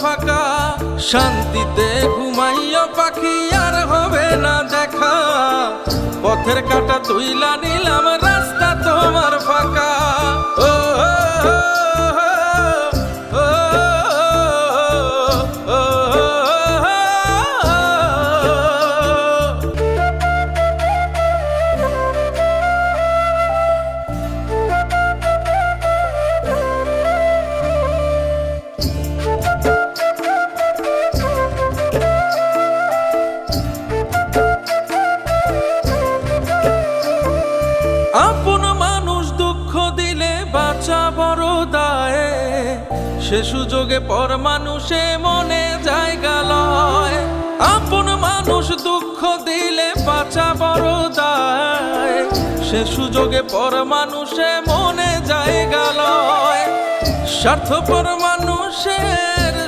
ফাঁকা। শান্তিতে ঘুমাইও পাখি আর হবে না দেখা, পথের কাঁটা তুইলা নিলাম রাস্তা তোমার ফাঁকা। ও আপন মানুষ দুঃখ দিলে বাঁচা বড় দায়, সে সুযোগে পর মানুষে মনে জায়গা লয়। আপন মানুষ দুঃখ দিলে বাঁচা বড় দায়, সে সুযোগে পর মানুষে মনে জায়গা লয়। স্বার্থপর মানুষের